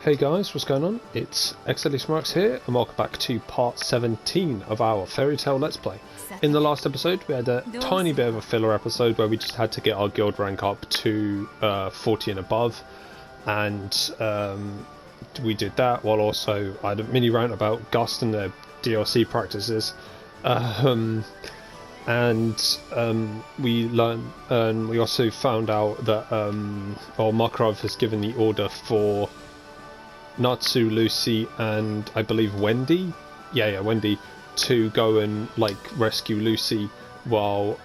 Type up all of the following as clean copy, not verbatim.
Hey guys, what's going on? It's xdeadlysmoorex here, and welcome back to part 17 of our Fairy Tail Let's Play. In the last episode, we had a tiny bit of a filler episode where we just had to get our guild rank up to 40 and above, and we did that while also I had a mini rant about Gust and their DLC practices. We learned, and we also found out that Makarov has given the order for Natsu, Lucy, and I believe Wendy, Wendy, to go and like rescue Lucy, while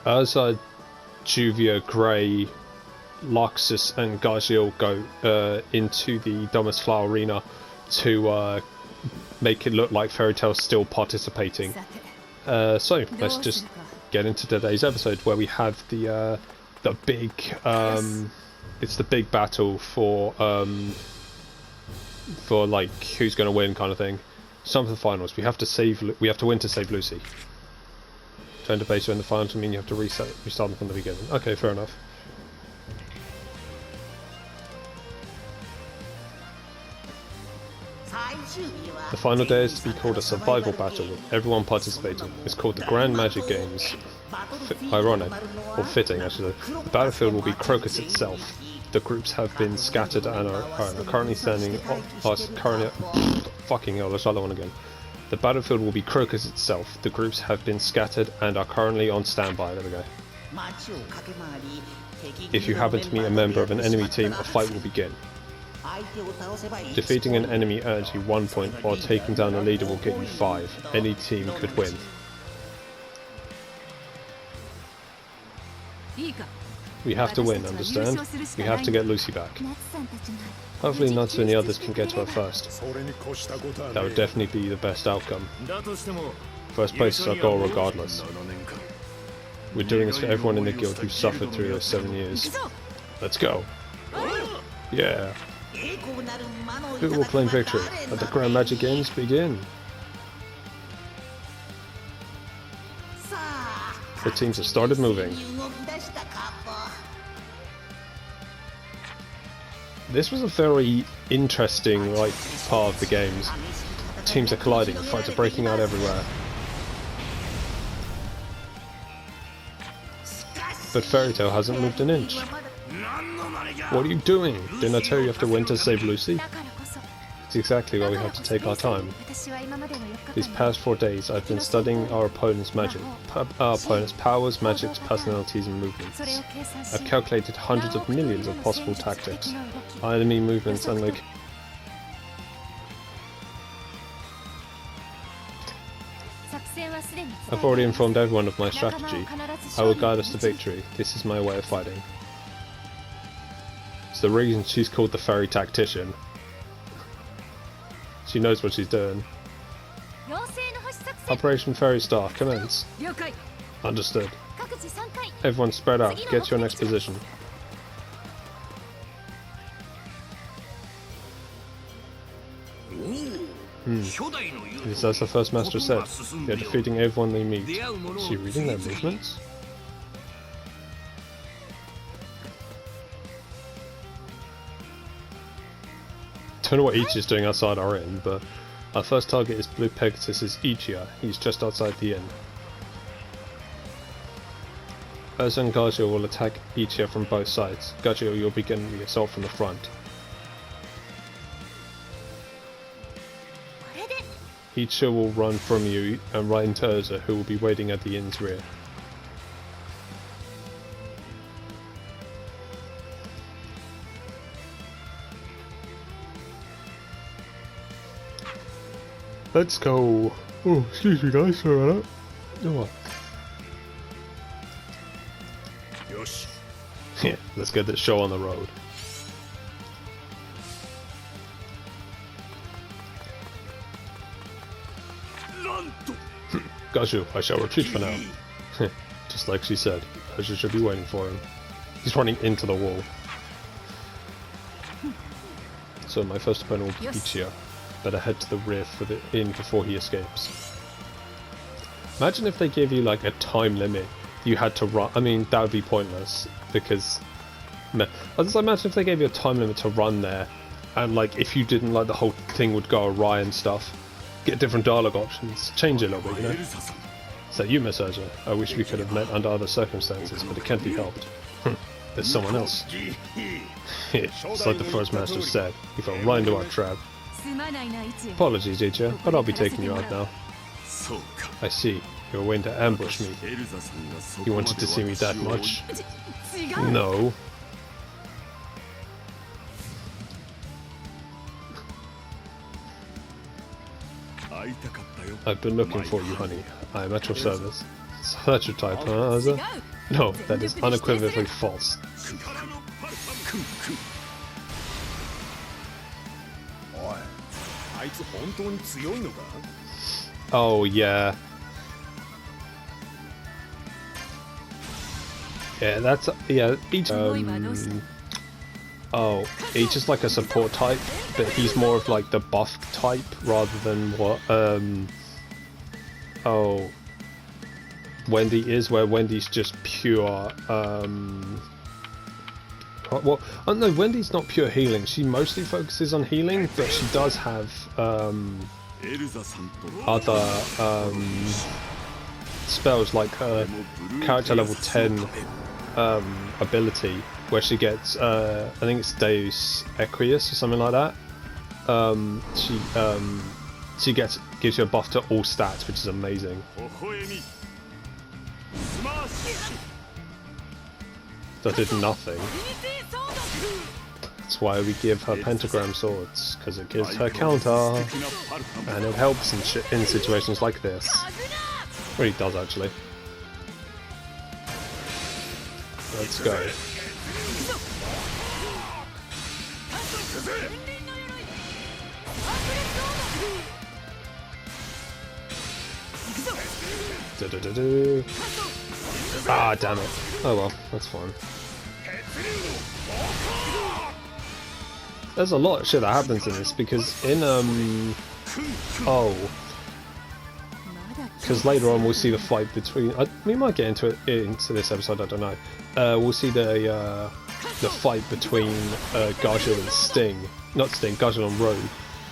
Urza, Juvia, Grey, Luxus, and Gargiel go into the Domus Flower Arena to make it look like Fairy Tail's still participating. So let's just get into today's episode, where we have the big it's the big battle for like who's going to win kind of thing. Some of the finals. We have to win to save Lucy. Turn to base in the finals to mean you have to restart them from the beginning. Okay, fair enough. The final day is to be called a survival battle with everyone participating. It's called the Grand Magic Games. Ironic, or fitting actually. The battlefield will be Crocus itself. The groups have been scattered and are currently standing. Fucking hell, let's try that one again. The battlefield will be Crocus itself. The groups have been scattered and are currently on standby. There we go. If you happen to meet a member of an enemy team, a fight will begin. Defeating an enemy earns you 1 point, while taking down a leader will get you 5. Any team could win. We have to win, understand? We have to get Lucy back. Hopefully Natsu and the others can get to her first. That would definitely be the best outcome. First place is our goal regardless. We're doing this for everyone in the guild who suffered through those 7 years. Let's go. Yeah. Who will claim victory? Let the Grand Magic Games begin. The teams have started moving. This was a very interesting part of the games. Teams are colliding, fights are breaking out everywhere. But Fairy Tail hasn't moved an inch. What are you doing? Didn't I tell you have to win to save Lucy? It's exactly why we have to take our time. These past 4 days I've been studying our opponent's powers, magics, personalities and movements. I've calculated hundreds of millions of possible tactics, enemy movements and locations. I've already informed everyone of my strategy. I will guide us to victory. This is my way of fighting. It's the reason she's called the Fairy Tactician. She knows what she's doing. Operation Fairy Star, commence. Understood. Everyone spread out, get to your next position. It is as the first master said, you're defeating everyone they meet. Is she reading their movements? Don't know what Ichi is doing outside our inn, but our first target is Blue Pegasus' Ichiya. He's just outside the inn. Urza and Gargiel will attack Ichiya from both sides. Gargiel, you'll begin the assault from the front. Ichiya will run from you and right into Urza, who will be waiting at the inn's rear. Let's go. Oh, excuse me guys, sorry about that. Oh. Yeah, let's get this show on the road. Gashu, I shall retreat for now. Just like she said, Gashu should be waiting for him. He's running into the wall. So my first opponent will be Ichiya. Better head to the rear for the inn before he escapes. Imagine if they gave you like a time limit you had to run. I mean, that would be pointless because I just imagine if they gave you a time limit to run there, and like if you didn't like the whole thing would go awry and stuff. Get different dialogue options, change it a little bit, you know? So you, Miss Urza, I wish we could have met under other circumstances, but it can't be helped. There's someone else. It's like the first master said, he fell right into our trap. Apologies, teacher, but I'll be taking you out now. I see, you were waiting to ambush me. You wanted to see me that much? No. I've been looking for you, honey. I am at your service. So that's your type, huh, Urza? No, that is unequivocally false. Oh, yeah. Yeah, that's... yeah, each... oh, he's just like a support type, but he's more of like the buff type rather than what, oh, Wendy is, where Wendy's just pure, well, oh no, Wendy's not pure healing, she mostly focuses on healing, but she does have, other, spells like her character level 10, ability, where she gets, I think it's Deus Equius or something like that. She gives you a buff to all stats, which is amazing. That did nothing. That's why we give her pentagram swords, because it gives her counter, and it helps in situations like this. Well, it does actually. Let's go. Ah, damn it. Oh well, that's fine. There's a lot of shit that happens in this, because in, because later on we'll see the fight between... we might get into this episode, I don't know. We'll see the fight between Gargiel and Sting. Not Sting, Gargiel and Rogue.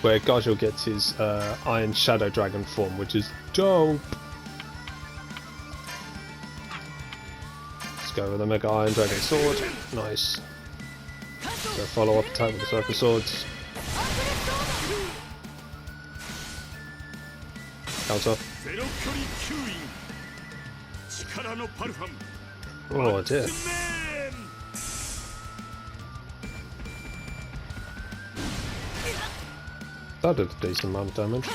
Where Gargiel gets his Iron Shadow Dragon form, which is dope. Let's go with the Mega Iron Dragon Sword. Nice. Go follow up attack with the Circle Swords. Counter. Oh dear. That did a decent amount of damage.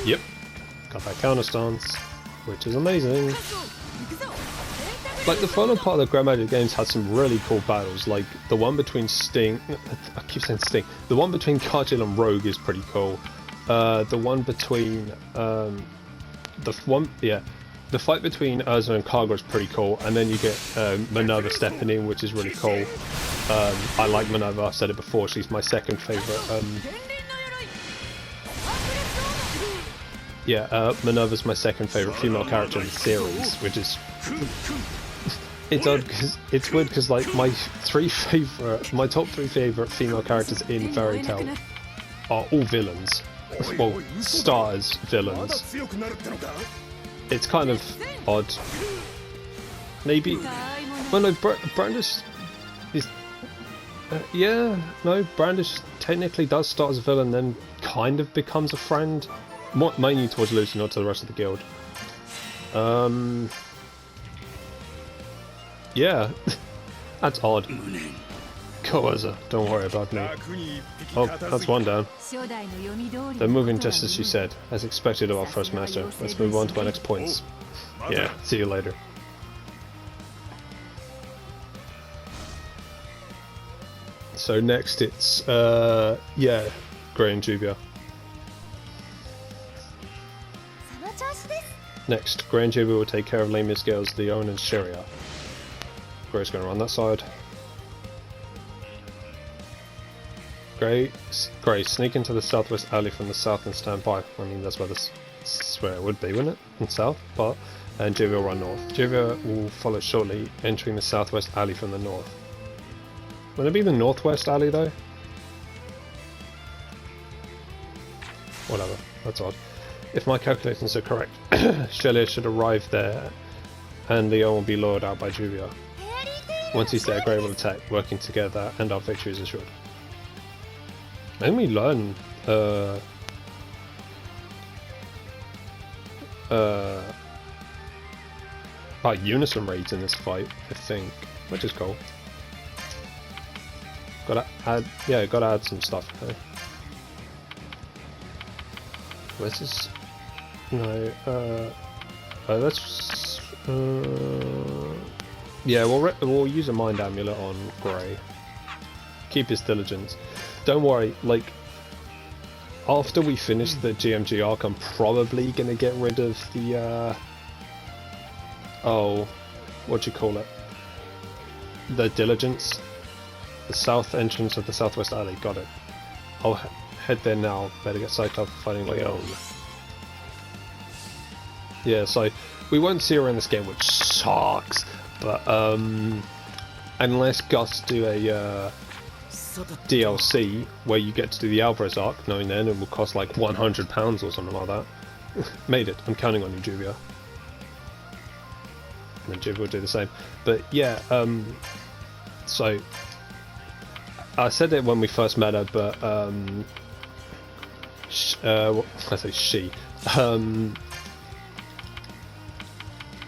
Yep. Got that counter stance, which is amazing. Like, the final part of the Grand Magic games had some really cool battles, like the one between Sting... I keep saying Sting. The one between Gargiel and Rogue is pretty cool. The one between... the fight between Urza and Karga is pretty cool, and then you get Minerva stepping in, which is really cool. I like Minerva, I've said it before, she's my second favourite. Minerva's my second favourite female character in the series, which is... it's odd because it's weird because like my top three favourite female characters in Fairy Tail are all villains. Well, stars villains. It's kind of odd. Maybe. Well, no, Brandish is. Brandish technically does start as a villain, then kind of becomes a friend. Mainly towards Lucy, not to the rest of the guild. Yeah, that's odd. Go, Urza, don't worry about me. Oh, that's one down. They're moving just as you said, as expected of our first master. Let's move on to our next points. Yeah, see you later. So next it's, Grey and Jubia. Next, Grey and Jubia will take care of Lamia's girls, Leon and Sheria. Grey's going to run that side. Grey, sneak into the southwest alley from the south and stand by. I mean, that's where it would be, wouldn't it? In south, but and Jivia will run north. Jivia will follow shortly, entering the southwest alley from the north. Will it be the northwest alley though? Whatever, that's odd. If my calculations are correct, Shelia should arrive there and Leon will be lured out by Juvia. Once he's there, Grey will attack, working together, and our victory is assured. And we learn about unison raids in this fight, I think, which is cool. Gotta add some stuff. Okay? Where's this? No, let's. Yeah, we'll use a mind amulet on Grey. Keep his diligence. Don't worry, like, after we finish the GMG arc, I'm probably gonna get rid of the, oh, what do you call it? The diligence. The south entrance of the southwest alley, got it. I'll head there now, better get psyched up for fighting Leon. Yeah, so, we won't see her in this game, which sucks, but, unless Gust do a, DLC where you get to do the Alvarez arc, knowing then it will cost like £100 or something like that. Made it. I'm counting on you, Juvia. And then Juvia will do the same. But yeah, so I said it when we first met her, but I say she.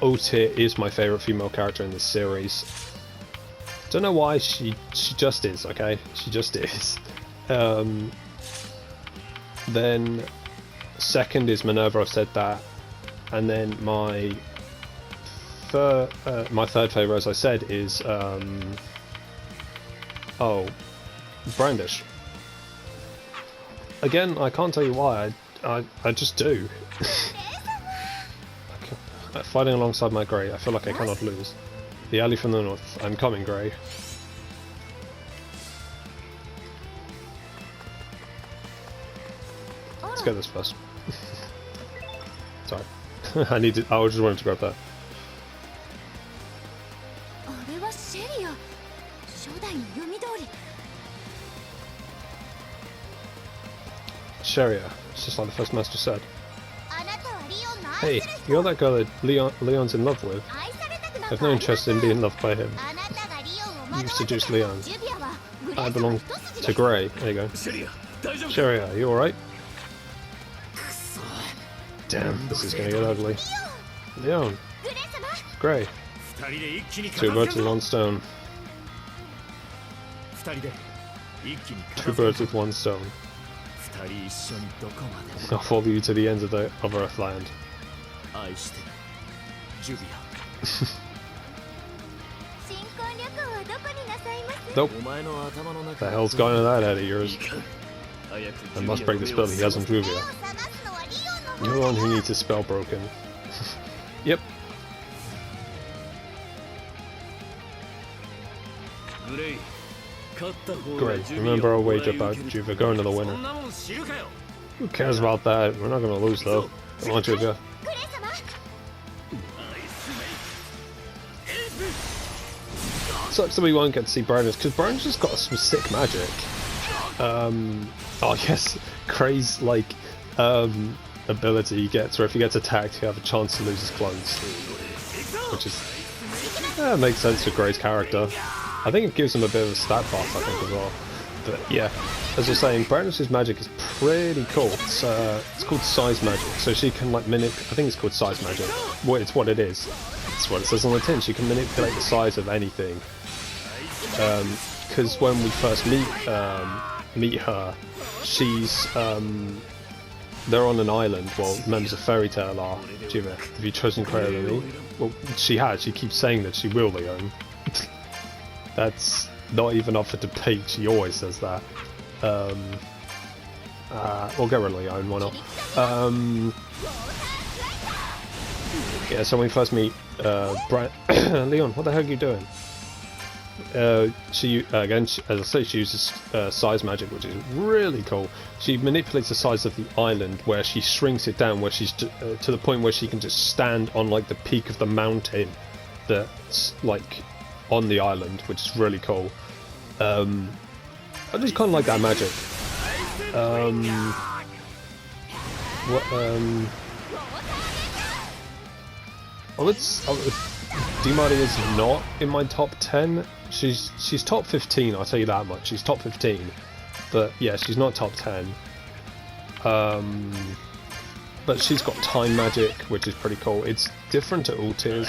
Otir is my favourite female character in this series. Don't know why, she just is, okay? She just is. Then second is Minerva, I've said that. And then my third favourite, as I said, is Brandish. Again, I can't tell you why, I just do. Fighting alongside my Grey, I feel like I cannot lose. The alley from the north. I'm coming, Grey. Let's get this first. Sorry. I just wanted to grab that. Sheria. It's just like the first master said. Hey, you're that girl that Leon's in love with. I have no interest in being loved by him. You seduced Leon. I belong to Grey. There you go. Sheria, you alright? Damn, this is gonna get ugly. Leon. Grey. Two birds with one stone. Two birds with one stone. I'll follow you to the ends of Earthland. Nope. The hell's going on that head of yours? I must break the spell he has on Juvia. You're the one who needs his spell broken. Yep. Great. Remember our wager about Juvia going to the winner. Who cares about that? We're not going to lose though. Come on, Juvia. Sucks that we won't get to see Brandish, because Brandish has got some sick magic. Oh yes, Grey's like ability he gets, where if he gets attacked, he have a chance to lose his clothes, which is makes sense for Grey's character. I think it gives him a bit of a stat buff, I think, as well. But yeah, as I was saying, Brandish's magic is pretty cool. It's called size magic, so she can like I think it's called size magic. Well, it's what it is. It's what it says on the tin. She can manipulate the size of anything. Because when we first meet her, she's they're on an island. Well, members of Fairy Tail are. Juvia, have you chosen Crayola me? Well, she has. She keeps saying that she will, Leon. That's not even up for debate. She always says that. We'll get rid of Leon. Why not? Yeah. So when we first meet, Leon, what the heck are you doing? as I say, she uses size magic, which is really cool. She manipulates the size of the island, where she shrinks it down, where she's to the point where she can just stand on like the peak of the mountain that's like on the island, which is really cool. I just kind of like that magic. Dimari is not in my top 10. She's top 15, I'll tell you that much. She's top 15, but yeah, she's not top 10. But she's got time magic, which is pretty cool. It's different to all tiers.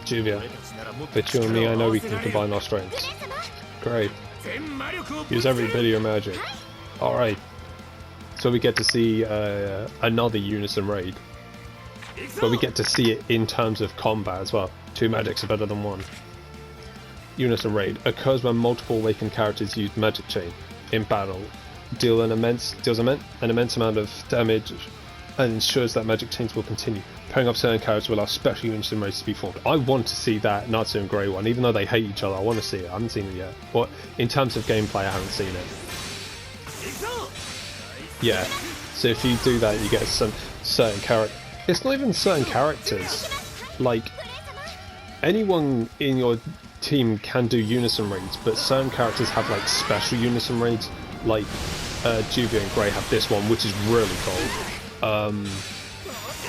Juvia, bet you and me, I know we can combine our strengths. Great. Use every bit of your magic. Alright. So we get to see another Unison raid. But we get to see it in terms of combat as well. Two magics are better than one. Unison raid occurs when multiple awakened characters use magic chain in battle. Deals an immense amount of damage and ensures that magic chains will continue. Pairing up certain characters will allow special Unison raids to be formed. I want to see that Natsu and Grey one, even though they hate each other. I want to see it. I haven't seen it yet. But in terms of gameplay, I haven't seen it. Yeah. So if you do that, you get some certain character. It's not even certain characters. Like, anyone in your team can do Unison raids, but certain characters have like special Unison raids. Like Juvia and Grey have this one, which is really cool.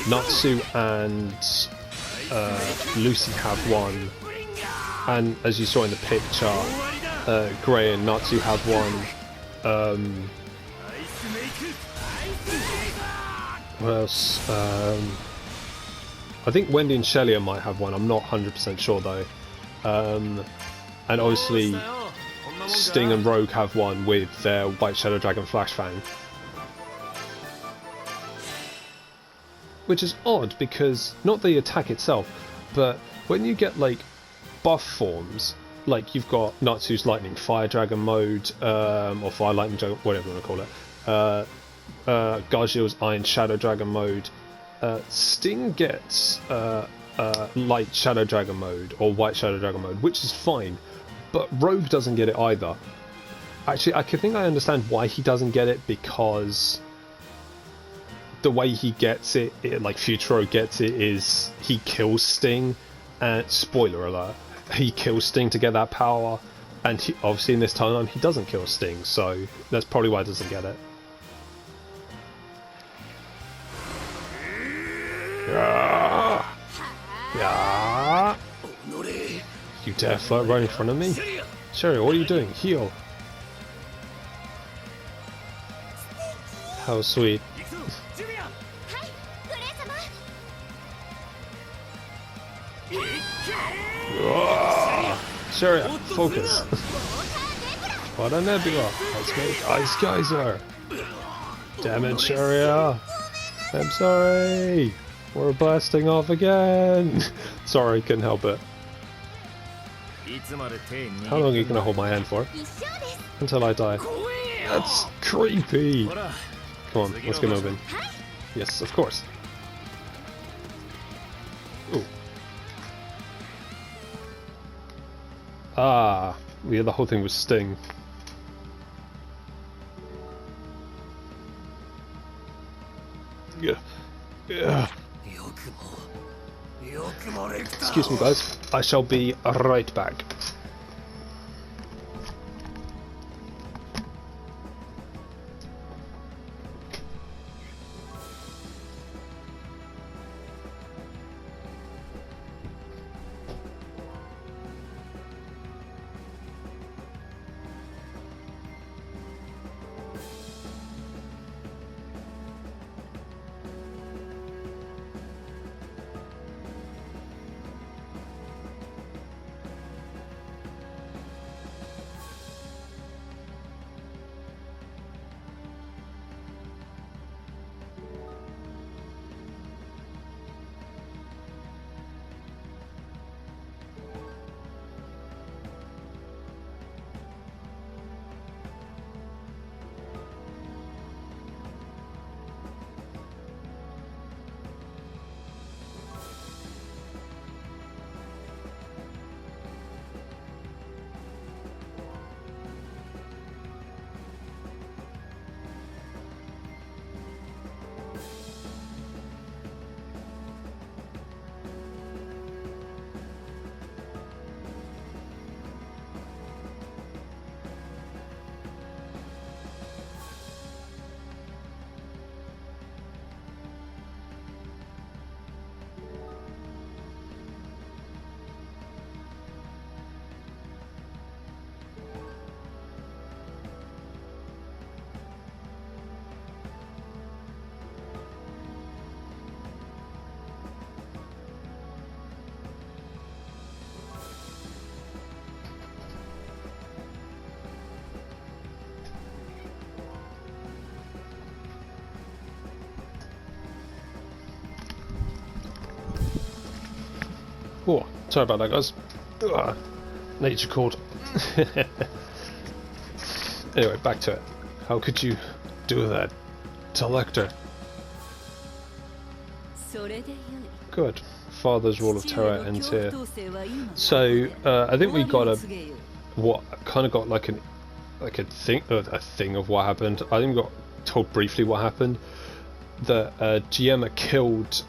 Natsu and Lucy have one, and as you saw in the picture, Grey and Natsu have one. What else? I think Wendy and Shelia might have one. I'm not 100% sure though. And obviously Sting and Rogue have one with their White Shadow Dragon Flash Fang. Which is odd because, not the attack itself, but when you get like buff forms, like you've got Natsu's Lightning Fire Dragon mode, or Fire Lightning Dragon, whatever you want to call it, Gajil's Iron Shadow Dragon mode, Sting gets Light Shadow Dragon mode, or White Shadow Dragon mode, which is fine, but Rogue doesn't get it either. Actually, I think I understand why he doesn't get it, because the way he gets it, like Futuro gets it, is he kills Sting, and spoiler alert, he kills Sting to get that power, and obviously in this timeline he doesn't kill Sting, so that's probably why he doesn't get it. Yeah. You dare flirt right in front of me? Sherry, what are you doing? Heal. How sweet. Sherry, focus. What a nebula. Let's make Ice Geyser. Damn it, Sharia. I'm sorry. We're blasting off again. Sorry, couldn't help it. How long are you gonna hold my hand for? Until I die. That's creepy. Come on, let's get moving. Yes, of course. Ooh. Ah, yeah, the whole thing was Sting. Yeah. Yeah. Excuse me, guys. I shall be right back. Sorry about that, guys. Ugh. Nature called. Anyway, back to it. How could you do that to Lecter? Good. Father's rule of terror ends here. So I think we got like a thing of what happened. I think we got told briefly what happened. That Giemma killed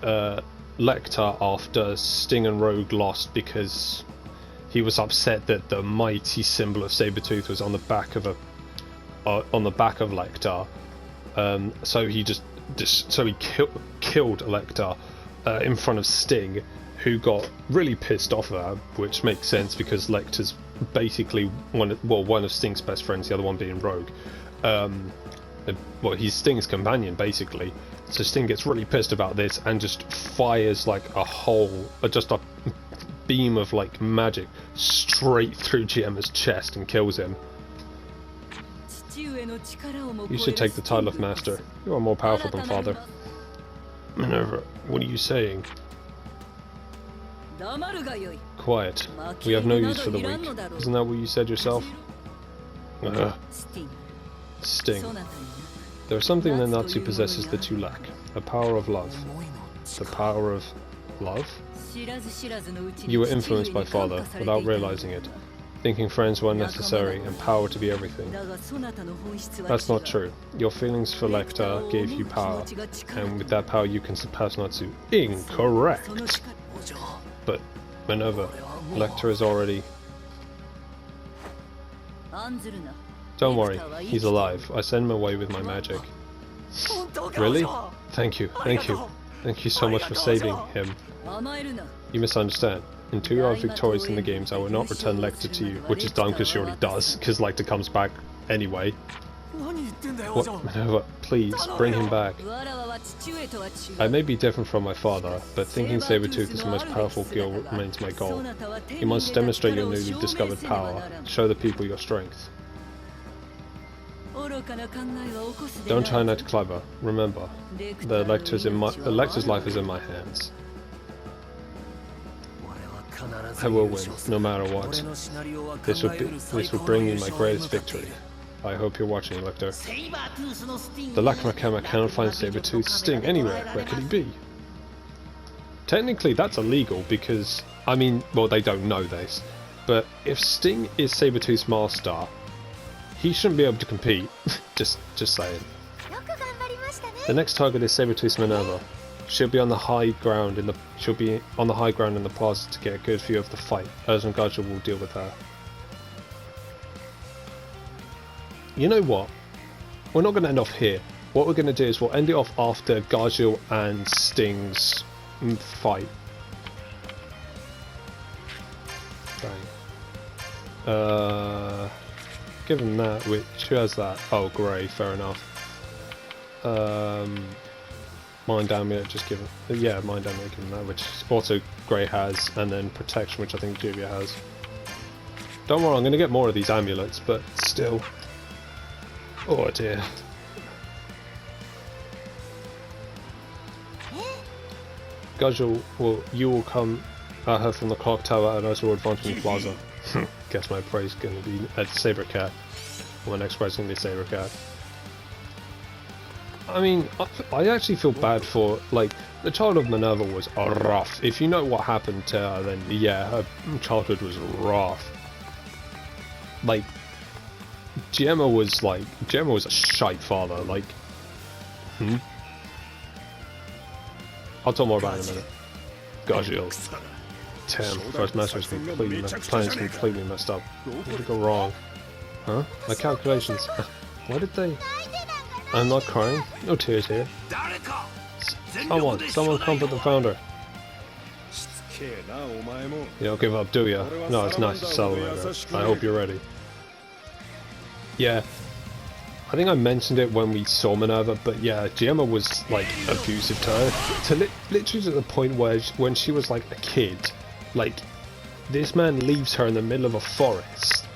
Lecter after Sting and Rogue lost because he was upset that the mighty symbol of Sabretooth was on the back of Lecter. So he killed Lecter in front of Sting, who got really pissed off at her, which makes sense because Lecter's basically one of Sting's best friends, the other one being Rogue. He's Sting's companion basically. So Sting gets really pissed about this and just fires like just a beam of like magic straight through Giemma's chest and kills him. You should take the title of Master. You are more powerful than Father. Minerva, what are you saying? Quiet. We have no use for the weak. Isn't that what you said yourself? Sting. There is something that Natsu possesses that you lack. A power of love. The power of love? You were influenced by Father, without realizing it. Thinking friends were unnecessary and power to be everything. That's not true. Your feelings for Lecter gave you power, and with that power you can surpass Natsu. Incorrect! But, Minerva, Lecter is already... Don't worry, he's alive. I send him away with my magic. Really? Thank you, thank you. Thank you so much for saving him. You misunderstand. Until you are victorious in the games, I will not return Lecter to you, which is dumb because she already does, because Lecter comes back anyway. What? Minerva, please, bring him back. I may be different from my father, but thinking Sabretooth is the most powerful girl remains my goal. You must demonstrate your newly discovered power, show the people your strength. Don't try not to clever. Remember, the Lecter's life is in my hands. I will win, no matter what. This would bring me my greatest victory. I hope you're watching, Lecter. The Lacrima cannot find Sabretooth Sting anywhere. Where could he be? Technically, that's illegal because, I mean, well, they don't know this, but if Sting is Sabretooth's master, he shouldn't be able to compete. just saying. The next target is Sabretooth's Minerva. She'll be on the high ground in the plaza to get a good view of the fight. Urza and Gajul will deal with her. You know what? We're not going to end off here. What we're going to do is we'll end it off after Gajul and Sting's fight. Bang. Given that, who has that? Oh, Grey, fair enough. Mind Amulet, just given. Yeah, Mind Amulet, given that, which also Grey has, and then Protection, which I think Julia has. Don't worry, I'm going to get more of these amulets, but still. Oh dear. Gajul, you will come at her from the clock tower and us will advance from the plaza. Guess my praise is going to be at Sabercat. My next prize is going to be Sabercat. I mean, I actually feel bad for, like, the child of Minerva was rough. If you know what happened to her, then yeah, her childhood was rough. Like, Giemma was a shite father, like, I'll talk more about it in a minute. Gajul. Damn, first master is completely messed up. What did go wrong? Huh? My calculations. Why did they... I'm not crying. No tears here. Someone comfort the founder. You don't give up, do ya? No, it's nice to celebrate. I hope you're ready. Yeah. I think I mentioned it when we saw Minerva, but yeah, Giemma was, like, abusive to her. Literally to the point where, when she was, like, a kid, like, this man leaves her in the middle of a forest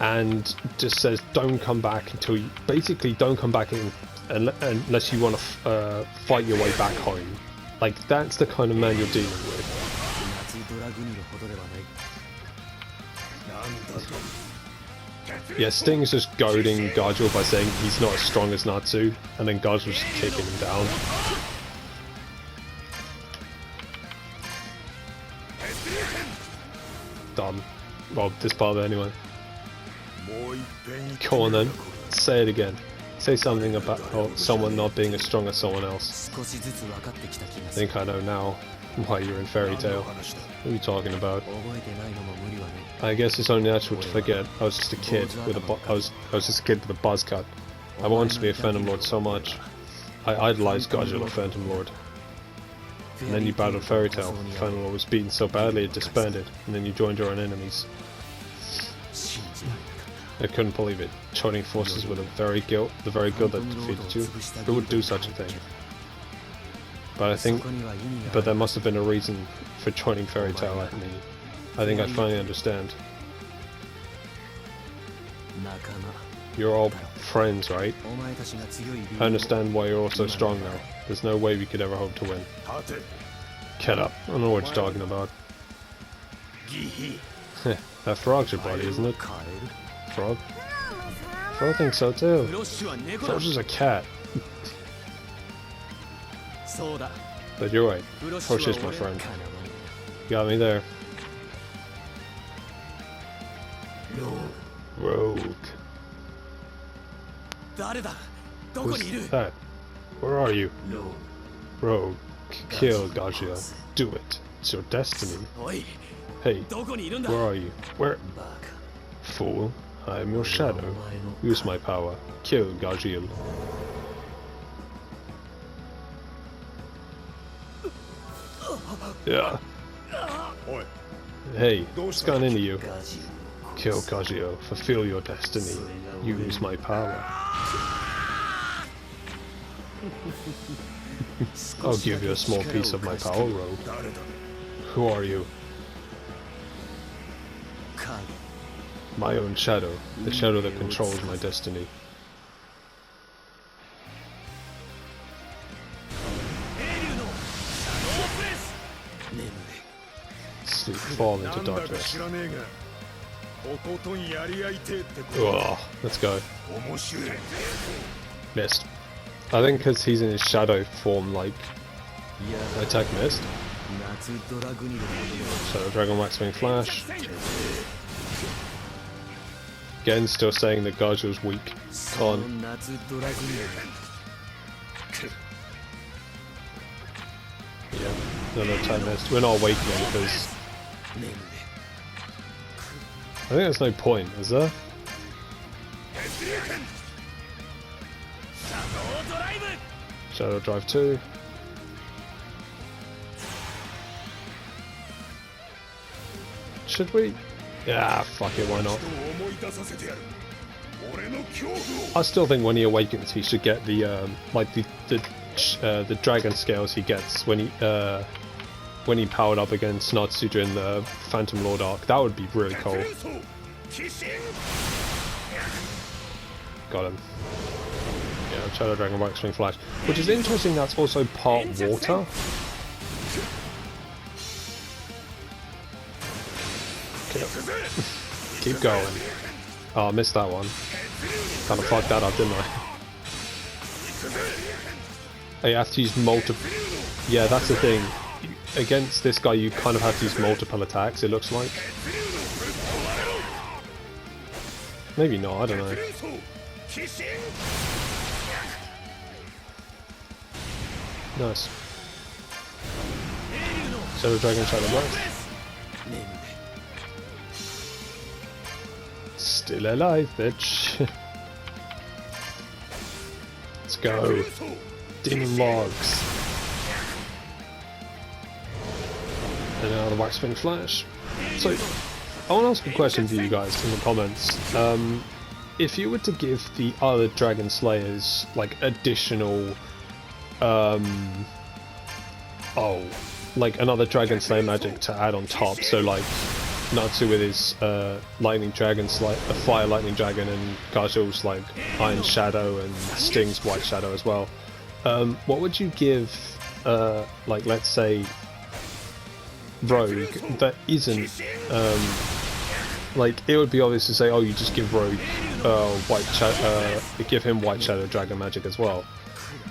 and just says, don't come back until you... Basically, don't come back unless you want to fight your way back home. Like, that's the kind of man you're dealing with. Yeah, Sting's just goading Gargiel by saying he's not as strong as Natsu, and then Gargiel's just kicking him down. Dumb. Well, this part of it anyway. Go on then, say it again. Say something about someone not being as strong as someone else. I think I know now why you're in Fairy Tail. What are you talking about? I guess it's only natural to forget. I was just a kid with a buzz cut. I wanted to be a Phantom Lord so much. I idolized Gargiel, a Phantom Lord. And then you battled Fairy Tail. Phantom Lord was beaten so badly it disbanded, and then you joined your own enemies. I couldn't believe it. Joining forces with the very good that defeated you. Who would do such a thing? But there must have been a reason for joining Fairy Tail. I think I finally understand. You're all friends, right? I understand why you're all so strong now. There's no way we could ever hope to win. Get up. I don't know what you're talking about. That frog's your buddy, isn't it? Frog? Frog thinks so too. Frog's just a cat. But you're right. Frog's just my friend. Got me there. Rogue. Who's that? Where are you? Rogue. Kill Gargiel. Do it. It's your destiny. Hey, where are you? Where? Fool. I am your shadow. Use my power. Kill Gargiel. Yeah. Hey, what's gone into you? Kill Gargiel. Fulfill your destiny. Use my power. I'll give you a small piece of my power, Rogue. Who are you? My own shadow. The shadow that controls my destiny. Sleep, fall into darkness. Oh, let's go. Missed. I think because he's in his shadow form, like, attack missed. So Dragon Wax Wing Flash. Again, still saying that Gargiel's weak. Con. Yeah, another attack missed. We're not awakening because I think there's no point, is there? Shadow Drive 2. Should we? Yeah, fuck it, why not? I still think when he awakens he should get the like the dragon scales he gets when he powered up against Natsu during the Phantom Lord arc. That would be really cool. Got him. Yeah, Shadow Dragon Wax Wing Flash. Which is interesting, that's also part water. Keep going. Oh, I missed that one. Kinda fucked that up, didn't I? You have to use multiple... Yeah, that's the thing. Against this guy you kind of have to use multiple attacks, it looks like. Maybe not, I don't know. Nice. Shadow Dragon, Shadow Wax. Still alive, bitch. Let's go. Demon Logs. And now the Wax Wing Flash. So, I want to ask a question to you guys in the comments. If you were to give the other Dragon Slayers, like, additional... like another Dragon Slayer magic to add on top, so like... Natsu with his Lightning Dragon, Fire Lightning Dragon, and Gargiel's like Iron Shadow and Sting's White Shadow as well. What would you give, like let's say, Rogue that isn't like, it would be obvious to say, oh, you just give Rogue give him White Shadow Dragon magic as well,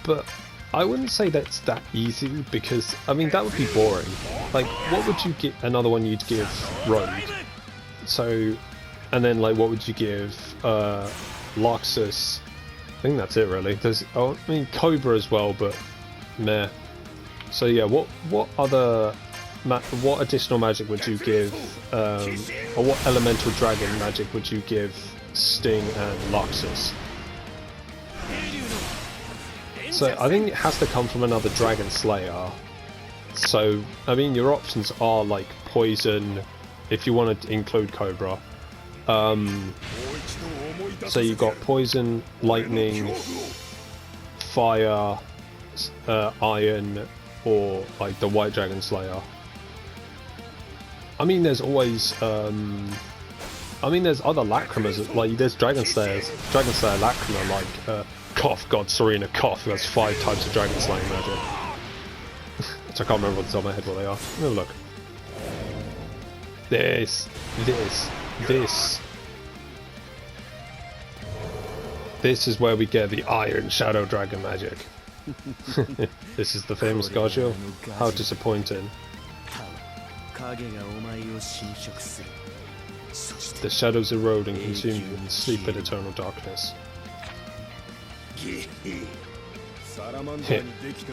but I wouldn't say that's that easy, because I mean that would be boring. Like, what would you get? Another one you'd give Rogue. So, and then like, what would you give Luxus? I think that's it really. There's, oh, I mean Cobra as well, but meh. So yeah, what additional magic would you give, or what elemental dragon magic would you give Sting and Luxus? So I think it has to come from another Dragon Slayer. So I mean your options are like Poison, if you want to include Cobra. So you've got Poison, Lightning, Fire, Iron, or like the White Dragon Slayer. I mean there's always I mean there's other Lacrimas, like there's Dragon Slayer Lacrima, like Cough, God Serena Cough, who has 5 types of Dragon Slaying magic. Which I can't remember off the top of my head what they are. Have a look. This is where we get the Iron Shadow Dragon magic. This is the famous Gargiel. How disappointing. The shadows erode and consume you and sleep in eternal darkness.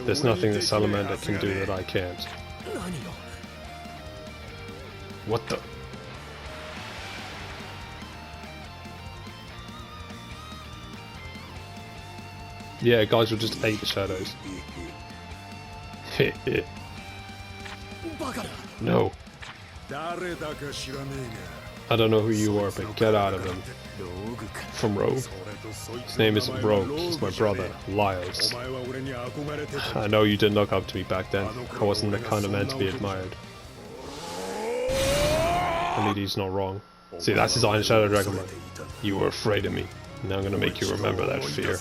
There's nothing that Salamander can do that I can't. What the? Yeah, guys will just ate the shadows. No. I don't know who you are, but get out of him. From Rogue. His name isn't Rogue, he's my brother, Lyles. I know you didn't look up to me back then. I wasn't the kind of man to be admired. I mean, he's not wrong. See, that's his Iron Shadow Dragon man. You were afraid of me. Now I'm gonna make you remember that fear.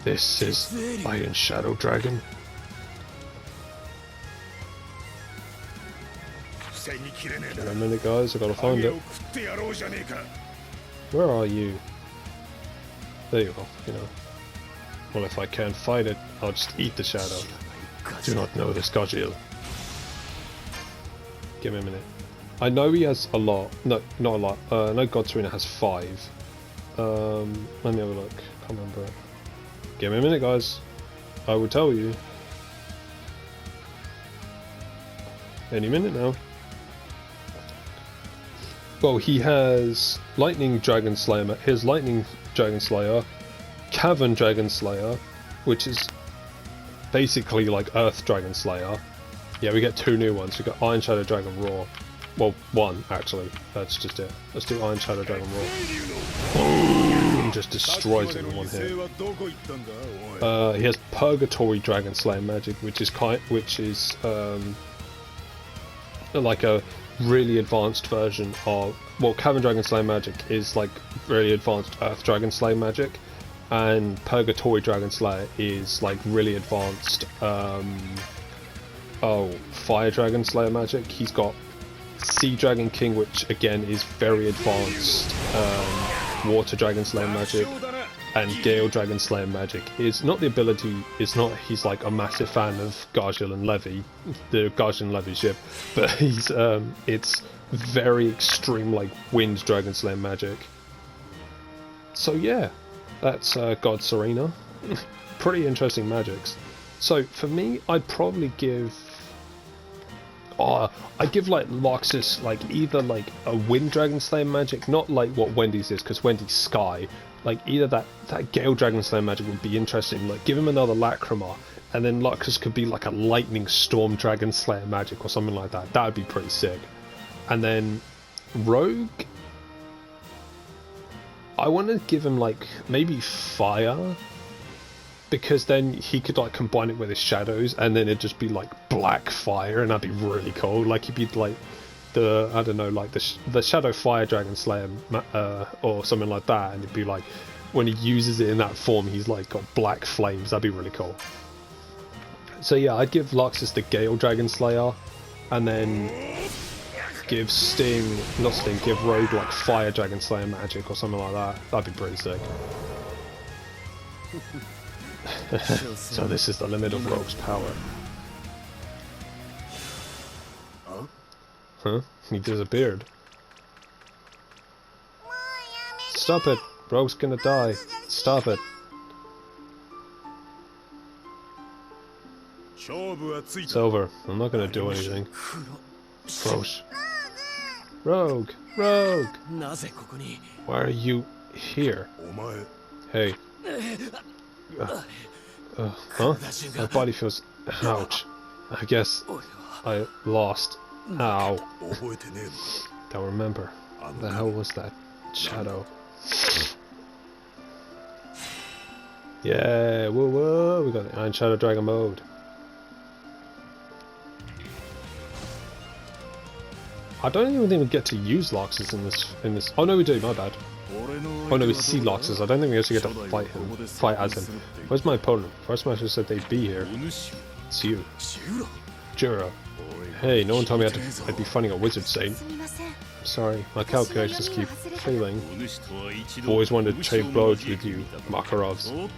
This is Iron Shadow Dragon. Give me a minute, guys, I gotta find it. Where are you? There you go, you know. Well, if I can't fight it, I'll just eat the shadow. I do not know this Gargiel. Give me a minute. I know he has a lot. No, not a lot. I know God Serena has 5. Let me have a look. Can't remember it. Give me a minute, guys. I will tell you. Any minute now. Well, he has Lightning Dragon Slayer. Here's Lightning Dragon Slayer, Cavern Dragon Slayer, which is basically like Earth Dragon Slayer. Yeah, we get 2 new ones. We got Iron Shadow Dragon Roar. Well, 1 actually. That's just it. Let's do Iron Shadow Dragon Roar. Boom! Just destroys it in 1 hit. He has Purgatory Dragon Slayer magic, which is like a really advanced version of, well, Cavern Dragon Slayer magic is like really advanced Earth Dragon Slayer magic, and Purgatory Dragon Slayer is like really advanced Fire Dragon Slayer magic. He's got Sea Dragon King, which again is very advanced Water Dragon Slayer magic, and Gale Dragon Slayer magic is not the ability, it's not, he's like a massive fan of Gargiel and Levy, the Gargiel and Levy ship, but he's it's very extreme like Wind Dragon Slayer magic. So yeah, that's God Serena. Pretty interesting magics. So for me, I'd probably give I'd give like Luxus like either like a Wind Dragon Slayer magic, not like what Wendy's is, because Wendy's Sky. Like either that Gale Dragon Slayer magic would be interesting. Like give him another Lacrima, and then Luxus could be like a Lightning Storm Dragon Slayer magic or something like that. That would be pretty sick. And then Rogue, I want to give him like maybe Fire, because then he could like combine it with his shadows, and then it'd just be like black fire, and that'd be really cool. Like he'd be like the, I don't know, like the Shadow Fire Dragon Slayer or something like that, and it'd be like when he uses it in that form, he's like got black flames. That'd be really cool. So yeah, I'd give Luxus the Gale Dragon Slayer, and then give give Rogue like Fire Dragon Slayer magic or something like that. That'd be pretty sick. So this is the limit of Rogue's power. Huh? He disappeared. Stop it! Rogue's gonna die. Stop it. It's over. I'm not gonna do anything. Gross. Rogue! Rogue! Why are you here? Hey. Huh? My body feels... Ouch. I guess I lost. Ow. Don't remember. What the hell was that? Shadow. Yeah, whoa, whoa, we got the Iron Shadow Dragon mode. I don't even think we get to use Loxus in this. Oh no, we do. My bad. Oh no, we see Loxus. I don't think we actually get to fight as him. Where's my opponent? First match said they'd be here. It's you, Jura. Hey, no one told me I'd be fighting a wizard saint. I'm sorry, my calculations keep failing. I've always wanted to trade blows with you, Makarovs.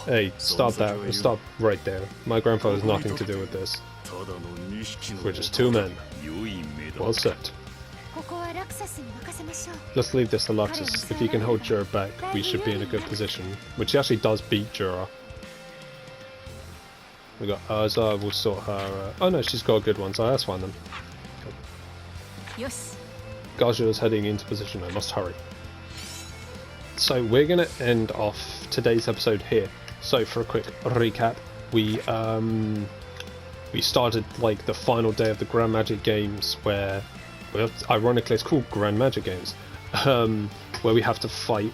Hey, stop that. Stop right there. My grandfather has nothing to do with this. We're just two men. Well said. Let's leave this to Luxus. If he can hold Jura back, we should be in a good position. Which he actually does beat Jura. We got Urza, we'll sort her... oh no, she's got a good one, so that's fine then. Gaju is heading into position, I must hurry. So we're going to end off today's episode here. So for a quick recap, we started like the final day of the Grand Magic Games where, well, ironically it's called Grand Magic Games, where we have to fight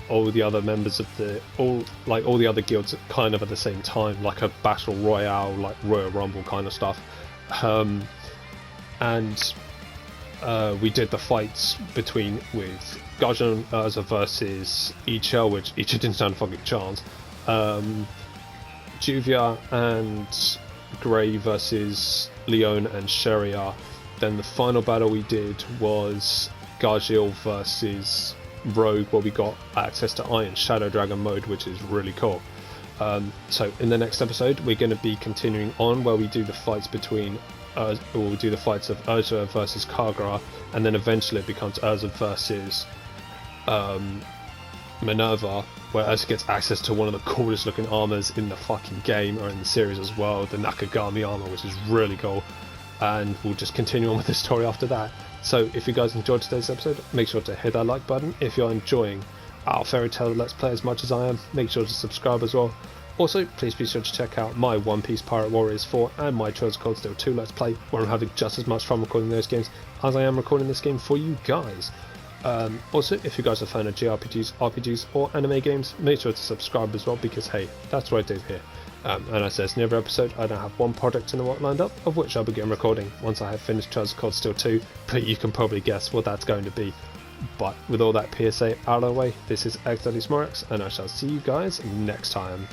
all the other members of all the other guilds kind of at the same time, like a battle royale, like Royal Rumble kind of stuff. And we did the fights with Gaju and Urza versus Icha, which Icha didn't stand a fucking chance. Juvia and Grey versus Leon and Sheria. Then the final battle we did was Gargiel versus Rogue, where we got access to Iron Shadow Dragon mode, which is really cool. So in the next episode we're going to be continuing on where we do the fights between we'll do the fights of Urza versus Kagura, and then eventually it becomes Urza versus Minerva, where Urza gets access to one of the coolest looking armors in the fucking game, or in the series as well, the Nakagami armor, which is really cool. And we'll just continue on with the story after that. So if you guys enjoyed today's episode, make sure to hit that like button. If you're enjoying our Fairy Tail Let's Play as much as I am, make sure to subscribe as well. Also, please be sure to check out my One Piece Pirate Warriors 4 and my Chosen Cold Steel 2 Let's Play, where I'm having just as much fun recording those games as I am recording this game for you guys. Also, if you guys are a fan of JRPGs, RPGs or anime games, make sure to subscribe as well, because hey, that's what I do here. And as I said in every episode, I now have one project in the work lined up, of which I'll begin recording once I have finished Chosen Cold Steel 2, but you can probably guess what that's going to be. But with all that PSA out of the way, this is xdeadlysmoorex, and I shall see you guys next time.